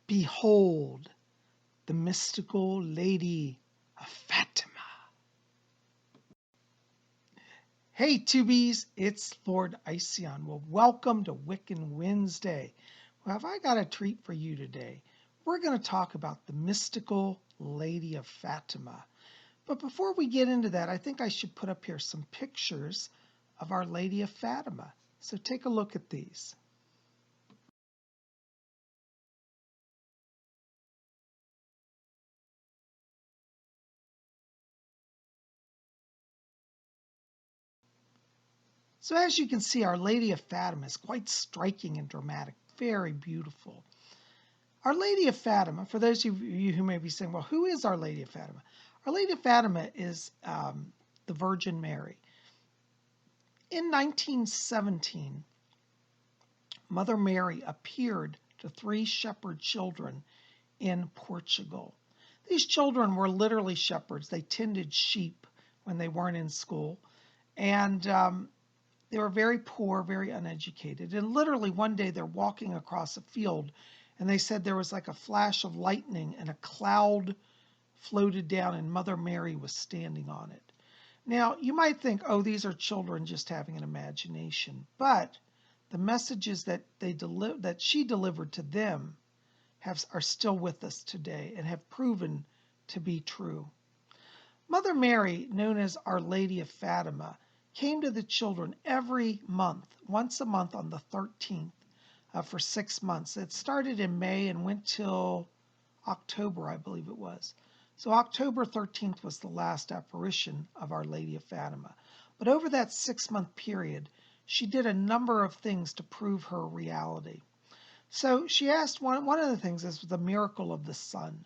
Behold, the mystical Lady of Fatima. Hey, Tubies, it's Lord Ision. Well, welcome to Wiccan Wednesday. Well, have I got a treat for you today? We're going to talk about the mystical Lady of Fatima. But before we get into that, I think I should put up here some pictures of Our Lady of Fatima. So take a look at these. So as you can see, Our Lady of Fatima is quite striking and dramatic, very beautiful. Our Lady of Fatima, for those of you who may be saying, well, who is Our Lady of Fatima? Our Lady of Fatima is the Virgin Mary. In 1917, Mother Mary appeared to 3 shepherd children in Portugal. These children were literally shepherds. They tended sheep when they weren't in school. And they were very poor, very uneducated. And literally one day they're walking across a field and they said there was like a flash of lightning and a cloud floated down and Mother Mary was standing on it. Now, you might think, oh, these are children just having an imagination. But the messages that she delivered to them are still with us today and have proven to be true. Mother Mary, known as Our Lady of Fatima, came to the children every month, once a month on the 13th, for 6 months. It started in May and went till October, I believe it was. So October 13th was the last apparition of Our Lady of Fatima. But over that 6-month period, she did a number of things to prove her reality. So she asked, one of the things is the miracle of the sun.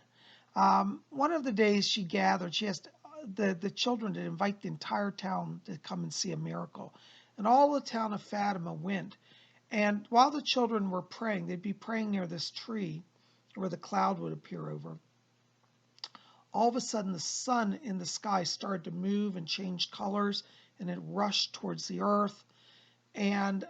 One of the days she gathered, she asked the children to invite the entire town to come and see a miracle. And all the town of Fatima went. And while the children were praying, they'd be praying near this tree where the cloud would appear over. All of a sudden, the sun in the sky started to move and change colors, and it rushed towards the earth. And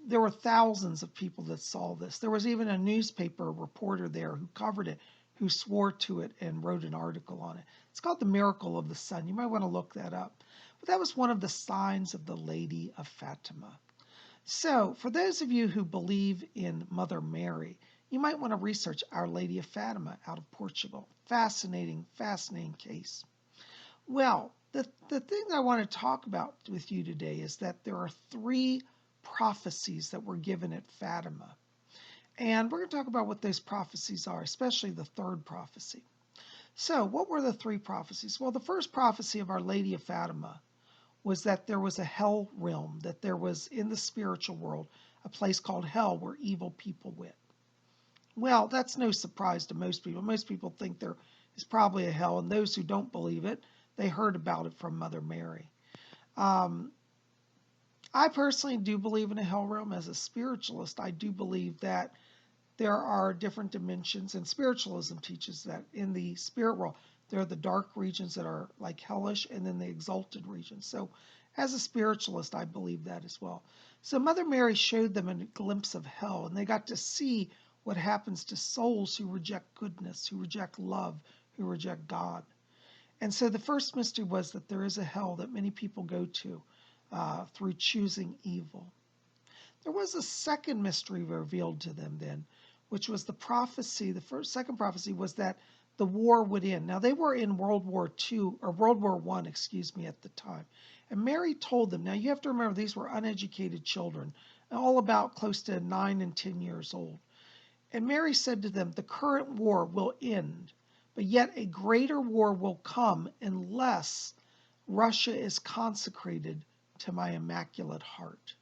there were thousands of people that saw this. There was even a newspaper reporter there who covered it, who swore to it and wrote an article on it. It's called The Miracle of the Sun. You might want to look that up. But that was one of the signs of the Lady of Fatima. So, for those of you who believe in Mother Mary, you might want to research Our Lady of Fatima out of Portugal. Fascinating, fascinating case. Well, the thing I want to talk about with you today is that there are 3 prophecies that were given at Fatima. And we're going to talk about what those prophecies are, especially the 3rd prophecy. So, what were the 3 prophecies? Well, the first prophecy of Our Lady of Fatima was that there was a hell realm, that there was in the spiritual world a place called hell where evil people went. Well, that's no surprise to most people. Most people think there is probably a hell, and those who don't believe it, they heard about it from Mother Mary. I personally do believe in a hell realm. As a spiritualist, I do believe that there are different dimensions, and spiritualism teaches that in the spirit world, there are the dark regions that are like hellish, and then the exalted regions. So as a spiritualist, I believe that as well. So Mother Mary showed them a glimpse of hell, and they got to see what happens to souls who reject goodness, who reject love, who reject God. And so the first mystery was that there is a hell that many people go to through choosing evil. There was a second mystery revealed to them then, which was the prophecy. Second prophecy was that the war would end. Now, they were in World War II, or World War I, at the time. And Mary told them, now you have to remember these were uneducated children, all about close to 9 and 10 years old. And Mary said to them, the current war will end, but yet a greater war will come unless Russia is consecrated to my Immaculate Heart.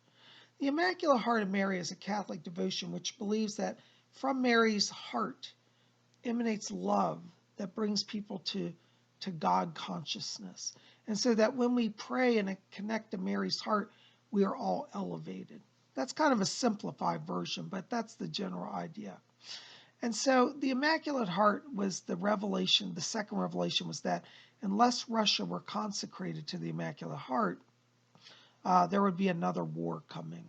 The Immaculate Heart of Mary is a Catholic devotion which believes that from Mary's heart emanates love that brings people to God consciousness. And so that when we pray and connect to Mary's heart, we are all elevated. That's kind of a simplified version, but that's the general idea. And so the Immaculate Heart was the revelation. The second revelation was that unless Russia were consecrated to the Immaculate Heart, there would be another war coming.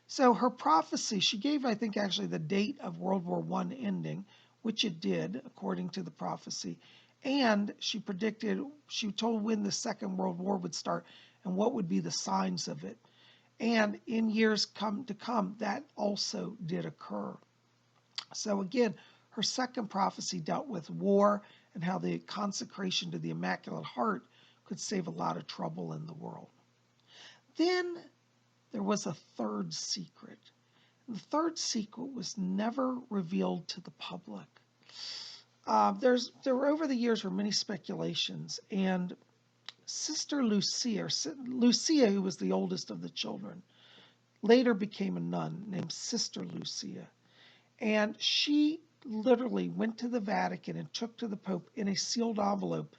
So her prophecy, she gave, I think, actually the date of World War I ending, which it did, according to the prophecy. And she told when the Second World War would start and what would be the signs of it. And in years to come, that also did occur. So again, her second prophecy dealt with war and how the consecration to the Immaculate Heart could save a lot of trouble in the world. Then there was a third secret. The third secret was never revealed to the public. There were over the years were many speculations, and Sister Lucia, who was the oldest of the children, later became a nun named Sister Lucia. And she literally went to the Vatican and took to the Pope in a sealed envelope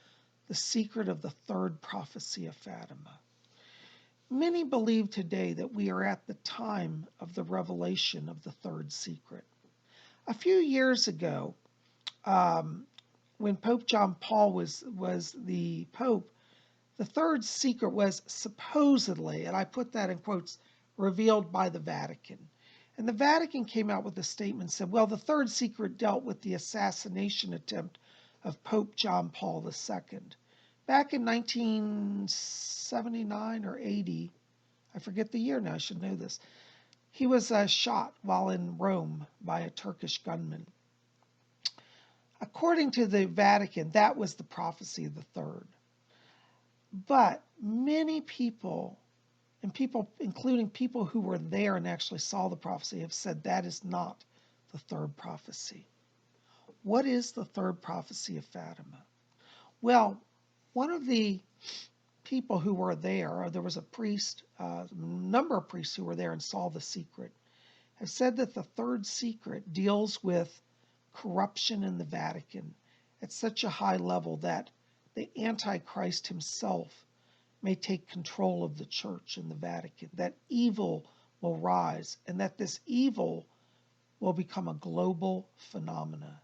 the secret of the third prophecy of Fatima. Many believe today that we are at the time of the revelation of the third secret. A few years ago, when Pope John Paul was the Pope, the third secret was supposedly, and I put that in quotes, revealed by the Vatican. And the Vatican came out with a statement and said, well, the third secret dealt with the assassination attempt of Pope John Paul II. Back in 1979 or 80, I forget the year now, I should know this, he was shot while in Rome by a Turkish gunman. According to the Vatican, that was the prophecy of the third. But many people, and people, including people who were there and actually saw the prophecy, have said that is not the third prophecy. What is the third prophecy of Fatima? Well, one of the people who were there was a priest, a number of priests who were there and saw the secret, have said that the third secret deals with corruption in the Vatican at such a high level that the Antichrist himself may take control of the church in the Vatican, that evil will rise, and that this evil will become a global phenomena,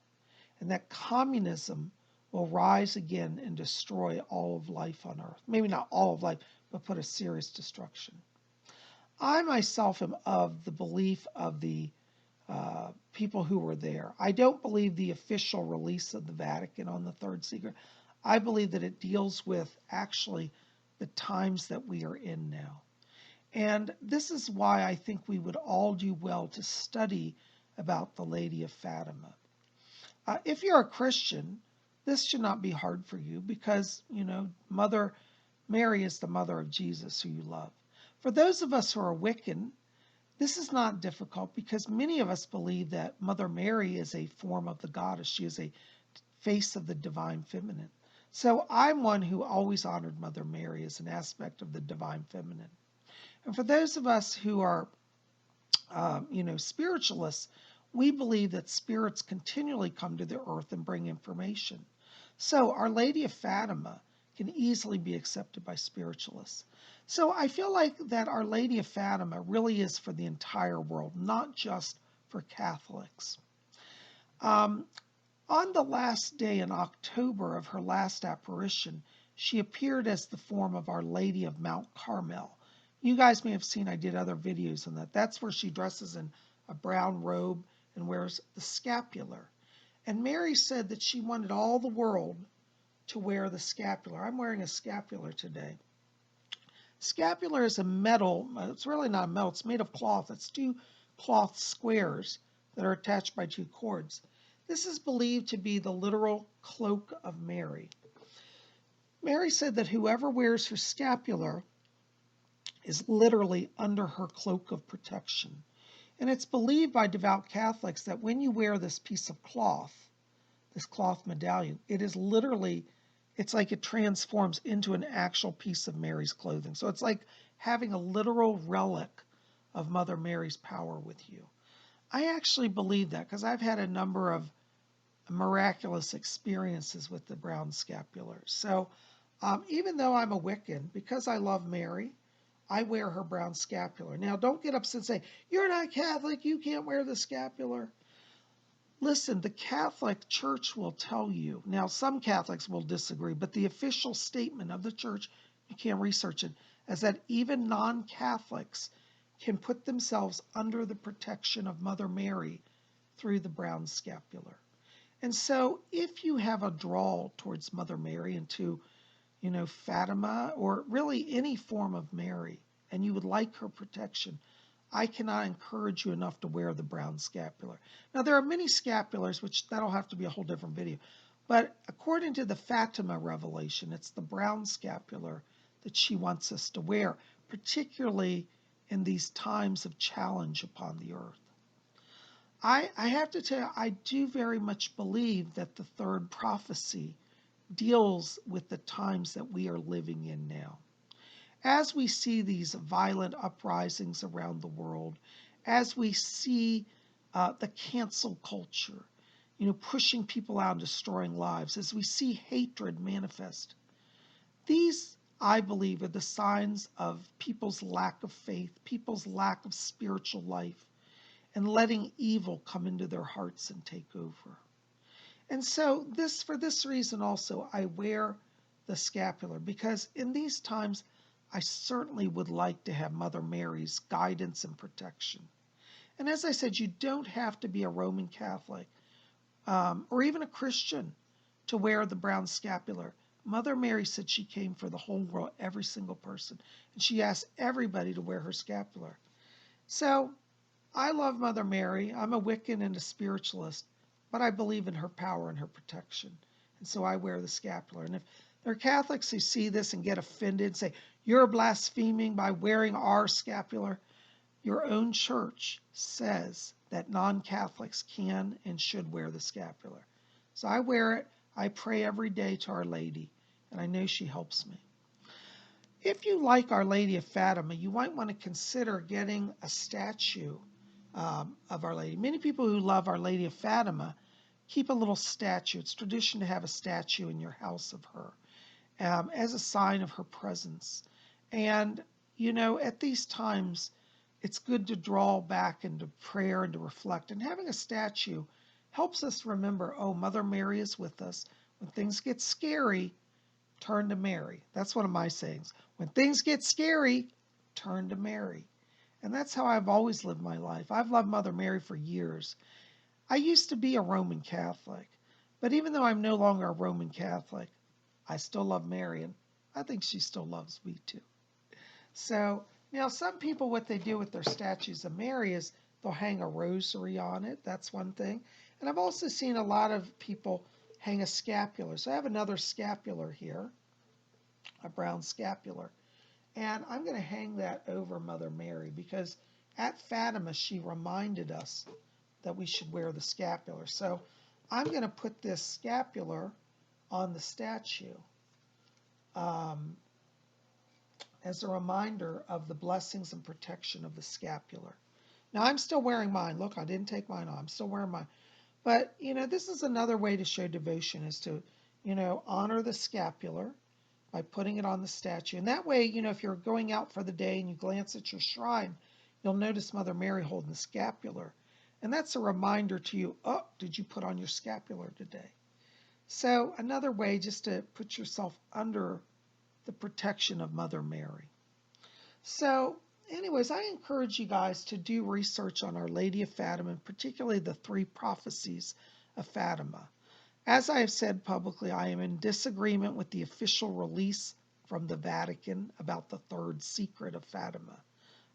and that communism will rise again and destroy all of life on earth. Maybe not all of life, but put a serious destruction. I myself am of the belief of the people who were there. I don't believe the official release of the Vatican on the third secret. I believe that it deals with actually the times that we are in now. And this is why I think we would all do well to study about the Lady of Fatima. If you're a Christian, this should not be hard for you because, Mother Mary is the mother of Jesus who you love. For those of us who are Wiccan, this is not difficult because many of us believe that Mother Mary is a form of the goddess. She is a face of the divine feminine. So I'm one who always honored Mother Mary as an aspect of the divine feminine. And for those of us who are, spiritualists, we believe that spirits continually come to the earth and bring information. So Our Lady of Fatima can easily be accepted by spiritualists. So I feel like that Our Lady of Fatima really is for the entire world, not just for Catholics. On the last day in October of her last apparition, she appeared as the form of Our Lady of Mount Carmel. You guys may have seen I did other videos on that. That's where she dresses in a brown robe and wears the scapular. And Mary said that she wanted all the world to wear the scapular. I'm wearing a scapular today. Scapular is a metal, it's really not a metal, it's made of cloth. It's two cloth squares that are attached by two cords. This is believed to be the literal cloak of Mary. Mary said that whoever wears her scapular is literally under her cloak of protection. And it's believed by devout Catholics that when you wear this piece of cloth, this cloth medallion, it is literally, it's like it transforms into an actual piece of Mary's clothing. So it's like having a literal relic of Mother Mary's power with you. I actually believe that because I've had a number of miraculous experiences with the brown scapular. So even though I'm a Wiccan, because I love Mary, I wear her brown scapular. Now, don't get upset and say, you're not Catholic, you can't wear the scapular. Listen, the Catholic Church will tell you. Now, some Catholics will disagree, but the official statement of the Church, you can't research it, is that even non-Catholics can put themselves under the protection of Mother Mary through the brown scapular. And so if you have a draw towards Mother Mary and to, Fatima, or really any form of Mary, and you would like her protection, I cannot encourage you enough to wear the brown scapular. Now, there are many scapulars, which that'll have to be a whole different video. But according to the Fatima revelation, it's the brown scapular that she wants us to wear, particularly in these times of challenge upon the earth. I have to tell you, I do very much believe that the third prophecy deals with the times that we are living in now. As we see these violent uprisings around the world, as we see the cancel culture, pushing people out and destroying lives, as we see hatred manifest, these, I believe, are the signs of people's lack of faith, people's lack of spiritual life, and letting evil come into their hearts and take over. And so for this reason also, I wear the scapular, because in these times, I certainly would like to have Mother Mary's guidance and protection. And as I said, you don't have to be a Roman Catholic or even a Christian to wear the brown scapular. Mother Mary said she came for the whole world, every single person, and she asked everybody to wear her scapular. So I love Mother Mary. I'm a Wiccan and a spiritualist, but I believe in her power and her protection. And so I wear the scapular. And if there are Catholics who see this and get offended and say, you're blaspheming by wearing our scapular, your own church says that non-Catholics can and should wear the scapular. So I wear it. I pray every day to Our Lady, and I know she helps me. If you like Our Lady of Fatima, you might want to consider getting a statue of Our Lady. Many people who love Our Lady of Fatima keep a little statue. It's tradition to have a statue in your house of her as a sign of her presence. And, at these times, it's good to draw back into prayer and to reflect. And having a statue helps us remember, oh, Mother Mary is with us. When things get scary, turn to Mary. That's one of my sayings. When things get scary, turn to Mary. And that's how I've always lived my life. I've loved Mother Mary for years. I used to be a Roman Catholic, but even though I'm no longer a Roman Catholic, I still love Mary, and I think she still loves me too. So, now some people, what they do with their statues of Mary is they'll hang a rosary on it. That's one thing. And I've also seen a lot of people hang a scapular. So I have another scapular here, a brown scapular. And I'm going to hang that over Mother Mary because at Fatima, she reminded us that we should wear the scapular. So I'm going to put this scapular on the statue as a reminder of the blessings and protection of the scapular. Now, I'm still wearing mine. Look, I didn't take mine off. I'm still wearing mine. But, this is another way to show devotion is to, honor the scapular by putting it on the statue. And that way, if you're going out for the day and you glance at your shrine, you'll notice Mother Mary holding the scapular. And that's a reminder to you, oh, did you put on your scapular today? So another way just to put yourself under the protection of Mother Mary. So anyways, I encourage you guys to do research on Our Lady of Fatima, and particularly the 3 prophecies of Fatima. As I have said publicly, I am in disagreement with the official release from the Vatican about the 3rd secret of Fatima.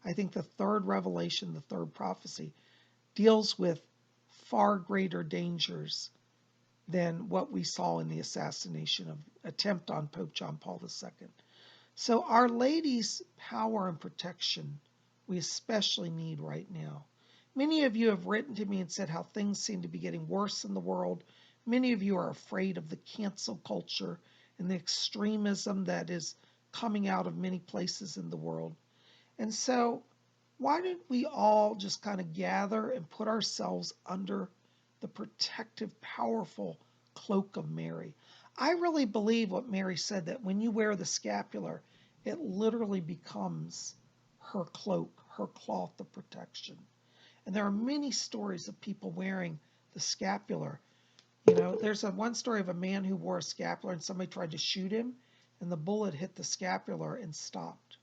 I think the 3rd revelation, the 3rd prophecy, deals with far greater dangers than what we saw in the assassination attempt on Pope John Paul II. So Our Lady's power and protection we especially need right now. Many of you have written to me and said how things seem to be getting worse in the world. Many of you are afraid of the cancel culture and the extremism that is coming out of many places in the world. And so why don't we all just kind of gather and put ourselves under the protective, powerful cloak of Mary? I really believe what Mary said, that when you wear the scapular, it literally becomes her cloak, her cloth of protection. And there are many stories of people wearing the scapular. There's one story of a man who wore a scapular and somebody tried to shoot him, and the bullet hit the scapular and stopped.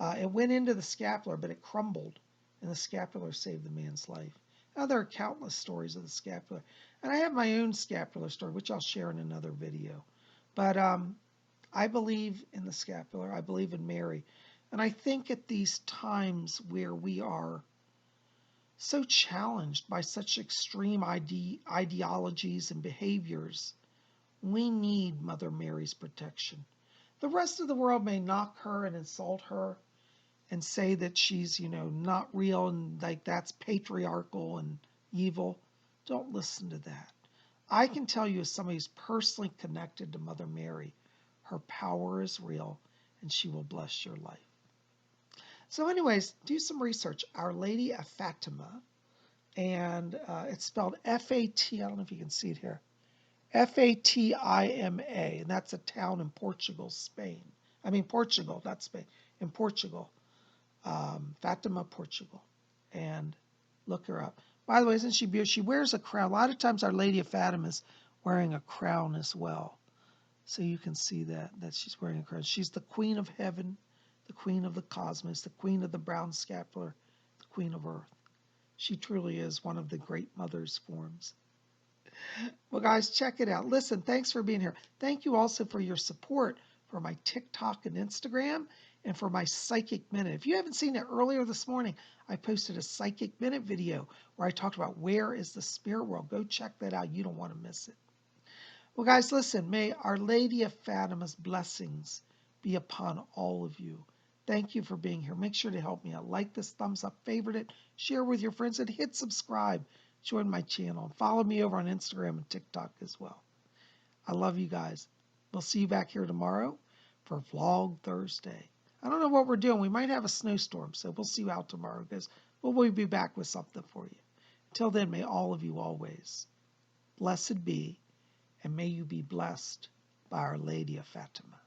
It went into the scapular, but it crumbled, and the scapular saved the man's life. Now, there are countless stories of the scapular. And I have my own scapular story, which I'll share in another video. But I believe in the scapular. I believe in Mary. And I think at these times where we are so challenged by such extreme ideologies and behaviors, we need Mother Mary's protection. The rest of the world may knock her and insult her and say that she's, not real and like that's patriarchal and evil. Don't listen to that. I can tell you, as somebody who's personally connected to Mother Mary, her power is real and she will bless your life. So, anyways, do some research. Our Lady of Fatima, and it's spelled F-A-T. I don't know if you can see it here. Fatima, and that's a town in Portugal, Spain. I mean, Portugal, not Spain, in Portugal. Fatima, Portugal. And look her up. By the way, isn't she beautiful? She wears a crown. A lot of times Our Lady of Fatima is wearing a crown as well. So you can see that she's wearing a crown. She's the Queen of Heaven, the Queen of the Cosmos, the Queen of the Brown Scapular, the Queen of Earth. She truly is one of the great mother's forms. Well, guys, check it out. Listen, thanks for being here. Thank you also for your support for my TikTok and Instagram and for my Psychic Minute. If you haven't seen it, earlier this morning, I posted a Psychic Minute video where I talked about where is the spirit world. Go check that out. You don't want to miss it. Well, guys, listen, may Our Lady of Fatima's blessings be upon all of you. Thank you for being here. Make sure to help me out. Like this, thumbs up, favorite it, share with your friends, and hit subscribe. Join my channel. And follow me over on Instagram and TikTok as well. I love you guys. We'll see you back here tomorrow for Vlog Thursday. I don't know what we're doing. We might have a snowstorm, so we'll see you out tomorrow because we'll be back with something for you. Until then, may all of you always blessed be, and may you be blessed by Our Lady of Fatima.